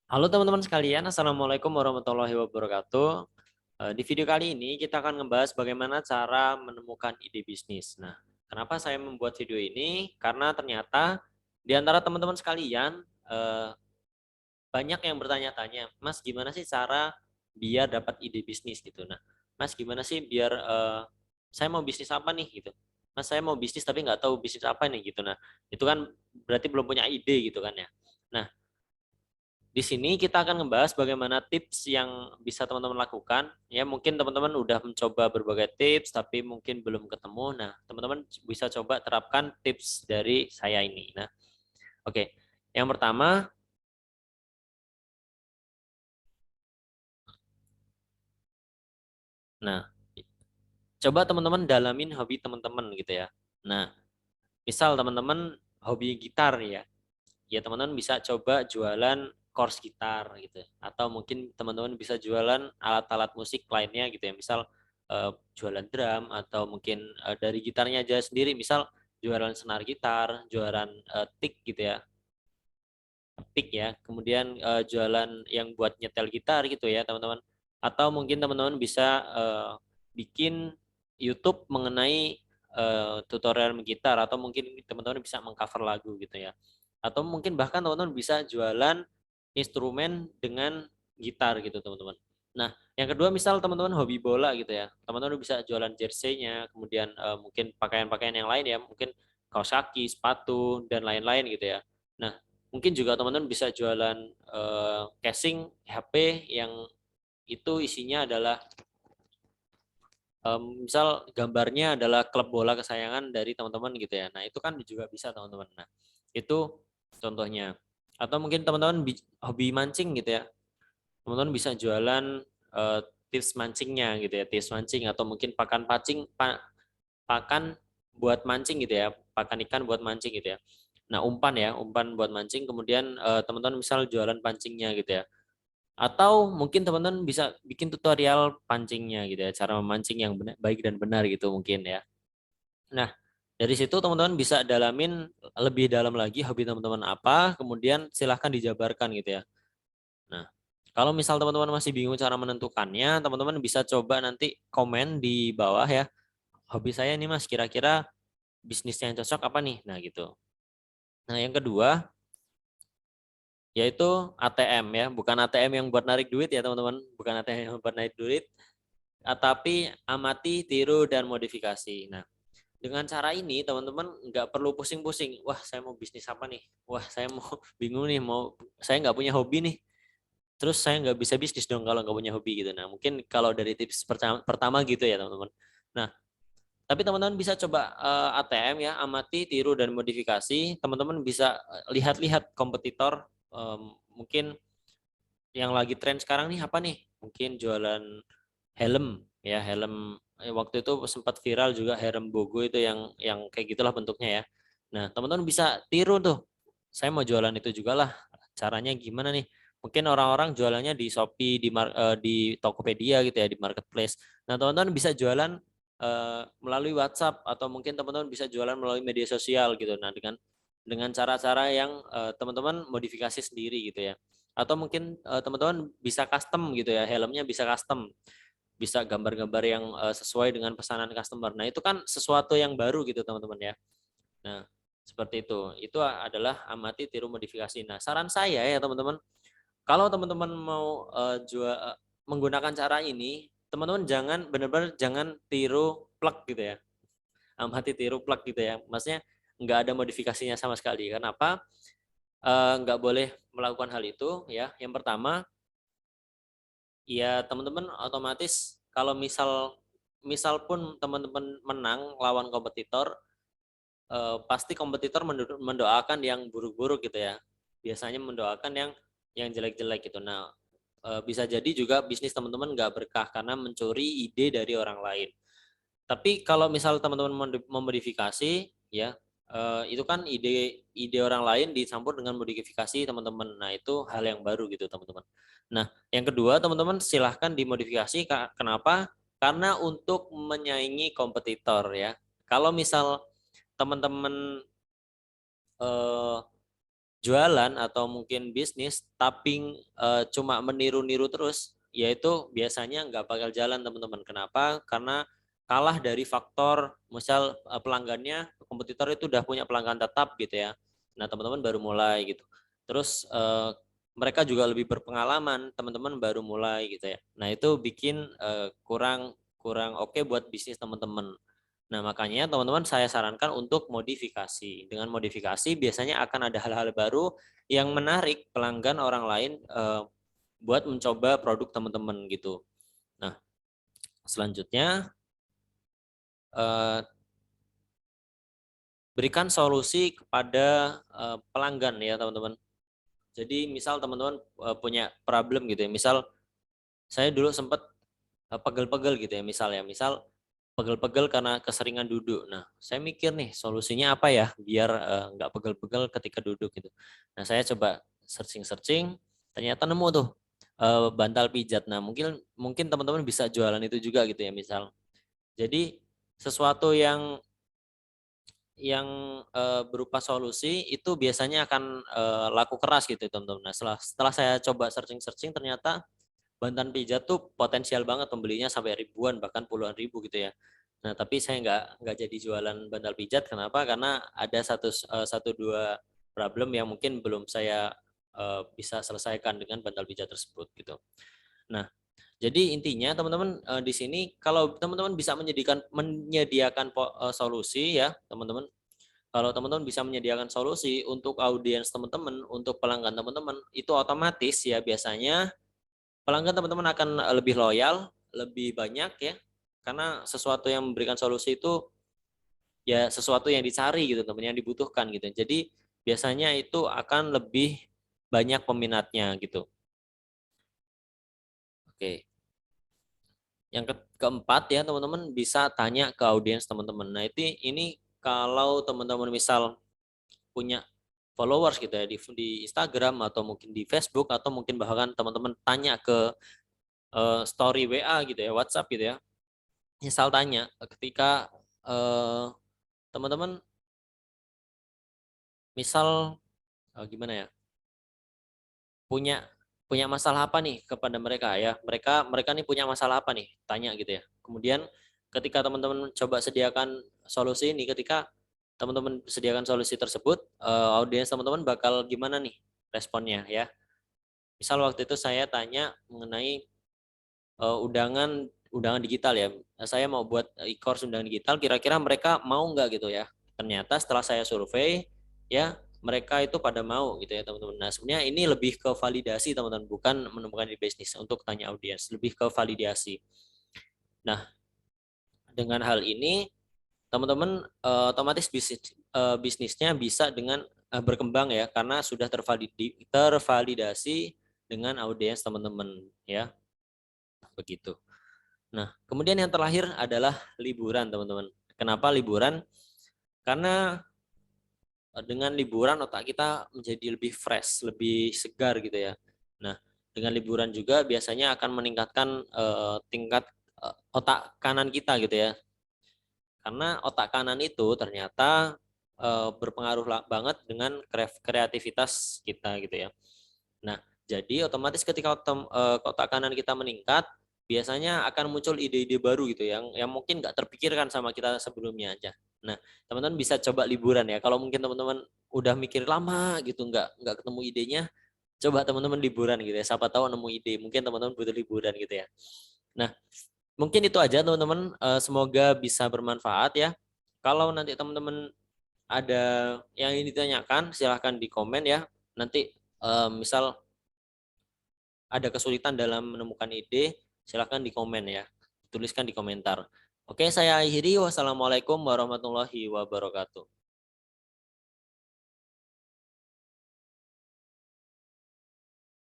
Halo teman-teman sekalian, Assalamualaikum warahmatullahi wabarakatuh. Di video kali ini kita akan membahas bagaimana cara menemukan ide bisnis. Nah, kenapa saya membuat video ini? Karena ternyata di antara teman-teman sekalian banyak yang bertanya-tanya, Mas gimana sih cara biar dapat ide bisnis gitu. Nah, Mas gimana sih biar saya mau bisnis apa nih gitu. Mas saya mau bisnis tapi nggak tahu bisnis apa nih gitu. Nah, itu kan berarti belum punya ide gitu kan ya. Nah, di sini kita akan membahas bagaimana tips yang bisa teman-teman lakukan. Ya, mungkin teman-teman udah mencoba berbagai tips, tapi mungkin belum ketemu. Nah, teman-teman bisa coba terapkan tips dari saya ini. Nah, oke. Yang pertama, nah, coba teman-teman dalamin hobi teman-teman gitu ya. Nah, misal teman-teman hobi gitar ya. Ya, teman-teman bisa coba jualan course gitar gitu. Atau mungkin teman-teman bisa jualan alat-alat musik lainnya gitu ya. Misal jualan drum atau mungkin dari gitarnya aja sendiri. Misal jualan senar gitar, jualan pick gitu ya. Pick ya. Kemudian jualan yang buat nyetel gitar gitu ya, teman-teman. Atau mungkin teman-teman bisa bikin YouTube mengenai tutorial gitar atau mungkin teman-teman bisa mengcover lagu gitu ya. Atau mungkin bahkan teman-teman bisa jualan instrumen dengan gitar gitu teman-teman. Nah, yang kedua misal teman-teman hobi bola gitu ya. Teman-teman bisa jualan jersey-nya, kemudian mungkin pakaian-pakaian yang lain ya, mungkin kaos kaki, sepatu dan lain-lain gitu ya. Nah, mungkin juga teman-teman bisa jualan casing HP yang itu isinya adalah misal gambarnya adalah klub bola kesayangan dari teman-teman gitu ya. Nah, itu kan juga bisa teman-teman. Nah, itu contohnya. Atau mungkin teman-teman hobi mancing gitu ya. Teman-teman bisa jualan tips mancingnya gitu ya, tips mancing atau mungkin pakan pacing pakan buat mancing gitu ya, pakan ikan buat mancing gitu ya. Nah, umpan ya, umpan buat mancing kemudian teman-teman misal jualan pancingnya gitu ya. Atau mungkin teman-teman bisa bikin tutorial pancingnya gitu ya, cara memancing yang benar, baik dan benar gitu mungkin ya. Nah, dari situ teman-teman bisa dalamin lebih dalam lagi hobi teman-teman apa, kemudian silahkan dijabarkan gitu ya. Nah, kalau misal teman-teman masih bingung cara menentukannya, teman-teman bisa coba nanti komen di bawah ya. Hobi saya nih Mas, kira-kira bisnis yang cocok apa nih? Nah, gitu. Nah, yang kedua yaitu ATM ya, bukan ATM yang buat narik duit ya teman-teman, bukan ATM yang buat narik duit, tapi amati, tiru, dan modifikasi. Nah, dengan cara ini teman-teman nggak perlu pusing-pusing. Wah, saya mau bisnis apa nih? Wah, saya mau bingung nih, saya nggak punya hobi nih. Terus saya nggak bisa bisnis dong kalau nggak punya hobi gitu. Nah, mungkin kalau dari tips pertama gitu ya teman-teman. Nah, tapi teman-teman bisa coba ATM ya, amati, tiru, dan modifikasi. Teman-teman bisa lihat-lihat kompetitor. Mungkin yang lagi tren sekarang nih apa nih? Mungkin jualan helm ya, helm waktu itu sempat viral juga helm Bogo itu yang kayak gitulah bentuknya ya. Nah, teman-teman bisa tiru tuh. Saya mau jualan itu juga lah. Caranya gimana nih? Mungkin orang-orang jualannya di Shopee, di Tokopedia gitu ya, di marketplace. Nah, teman-teman bisa jualan melalui WhatsApp atau mungkin teman-teman bisa jualan melalui media sosial gitu. Nah, dengan cara-cara yang teman-teman modifikasi sendiri gitu ya. Atau mungkin teman-teman bisa custom gitu ya, helmnya bisa custom, bisa gambar-gambar yang sesuai dengan pesanan customer. Nah, itu kan sesuatu yang baru gitu teman-teman ya. Nah, seperti itu. Itu adalah amati, tiru, modifikasi. Nah, saran saya ya teman-teman, kalau teman-teman mau menggunakan cara ini, teman-teman jangan benar-benar jangan tiru plug gitu ya. Amati, tiru plug gitu ya. Maksudnya nggak ada modifikasinya sama sekali. Kenapa? Nggak boleh melakukan hal itu ya. Yang pertama, ya teman-teman otomatis kalau misal misal pun teman-teman menang lawan kompetitor, pasti kompetitor mendoakan yang buruk-buruk gitu ya. Biasanya mendoakan yang jelek-jelek gitu. Nah, bisa jadi juga bisnis teman-teman nggak berkah karena mencuri ide dari orang lain. Tapi kalau misal teman-teman memodifikasi ya, itu kan ide ide orang lain dicampur dengan modifikasi teman-teman. Nah, itu hal yang baru gitu teman-teman. Nah, yang kedua teman-teman silahkan dimodifikasi. Kenapa? Karena untuk menyaingi kompetitor ya. Kalau misal teman-teman jualan atau mungkin bisnis tapi cuma meniru-niru terus, yaitu biasanya nggak bakal jalan teman-teman. Kenapa? Karena kalah dari faktor misal pelanggannya, kompetitor itu udah punya pelanggan tetap gitu ya. Nah teman-teman baru mulai gitu. Terus mereka juga lebih berpengalaman, teman-teman baru mulai gitu ya. Nah itu bikin kurang kurang oke buat bisnis teman-teman. Nah, makanya teman-teman saya sarankan untuk modifikasi. Dengan modifikasi biasanya akan ada hal-hal baru yang menarik pelanggan orang lain buat mencoba produk teman-teman gitu. Nah, selanjutnya berikan solusi kepada pelanggan ya, teman-teman. Jadi, misal teman-teman punya problem gitu ya. Misal saya dulu sempat pegel-pegel gitu ya, misal pegel-pegel karena keseringan duduk. Nah, saya mikir nih solusinya apa ya biar nggak pegel-pegel ketika duduk gitu. Nah, saya coba searching-searching, ternyata nemu tuh bantal pijat. Nah, mungkin mungkin teman-teman bisa jualan itu juga gitu ya, misal. Jadi sesuatu yang berupa solusi itu biasanya akan laku keras gitu teman-teman. Nah, setelah saya coba searching-searching ternyata bantal pijat tuh potensial banget pembelinya sampai ribuan bahkan puluhan ribu gitu ya. Nah tapi saya nggak jadi jualan bantal pijat. Kenapa? Karena ada satu dua problem yang mungkin belum saya bisa selesaikan dengan bantal pijat tersebut gitu. Nah jadi intinya teman-teman di sini kalau teman-teman bisa menyediakan solusi ya teman-teman. Kalau teman-teman bisa menyediakan solusi untuk audiens teman-teman, untuk pelanggan teman-teman, itu otomatis ya biasanya pelanggan teman-teman akan lebih loyal, lebih banyak ya. Karena sesuatu yang memberikan solusi itu ya sesuatu yang dicari gitu teman, yang dibutuhkan gitu. Jadi biasanya itu akan lebih banyak peminatnya gitu. Oke. Yang keempat ya teman-teman bisa tanya ke audiens teman-teman. Nah, ini kalau teman-teman misal punya followers gitu ya di Instagram atau mungkin di Facebook atau mungkin bahkan teman-teman tanya ke story WA gitu ya, WhatsApp gitu ya. Misal tanya ketika teman-teman misal gimana ya, punya punya masalah apa nih kepada mereka ya, mereka nih punya masalah apa nih, tanya gitu ya. Kemudian ketika teman-teman coba sediakan solusi ini, ketika teman-teman sediakan solusi tersebut, audiens teman-teman bakal gimana nih responnya ya. Misal waktu itu saya tanya mengenai undangan digital ya. Saya mau buat e-course undangan digital, kira-kira mereka mau nggak gitu ya. Ternyata setelah saya survei, ya mereka itu pada mau gitu ya teman-teman. Nah sebenarnya ini lebih ke validasi teman-teman, bukan menemukan di bisnis untuk tanya audiens, lebih ke validasi. Nah dengan hal ini teman-teman otomatis bisnisnya bisa dengan berkembang ya, karena sudah tervalidasi dengan audiens teman-teman ya, begitu. Nah, kemudian yang terakhir adalah liburan, teman-teman. Kenapa liburan? Karena dengan liburan otak kita menjadi lebih fresh, lebih segar gitu ya. Nah, dengan liburan juga biasanya akan meningkatkan tingkat otak kanan kita gitu ya. Karena otak kanan itu ternyata berpengaruh banget dengan kreativitas kita gitu ya. Nah, jadi otomatis ketika otak kanan kita meningkat, biasanya akan muncul ide-ide baru gitu yang mungkin nggak terpikirkan sama kita sebelumnya aja. Nah, teman-teman bisa coba liburan ya. Kalau mungkin teman-teman udah mikir lama gitu nggak ketemu idenya, coba teman-teman liburan gitu ya. Siapa tahu nemu ide. Mungkin teman-teman butuh liburan gitu ya. Nah, mungkin itu aja teman-teman. Semoga bisa bermanfaat ya. Kalau nanti teman-teman ada yang ingin ditanyakan, silahkan di komen ya. Nanti misal ada kesulitan dalam menemukan ide, silahkan di komen ya. Tuliskan di komentar. Oke, saya akhiri. Wassalamualaikum warahmatullahi wabarakatuh.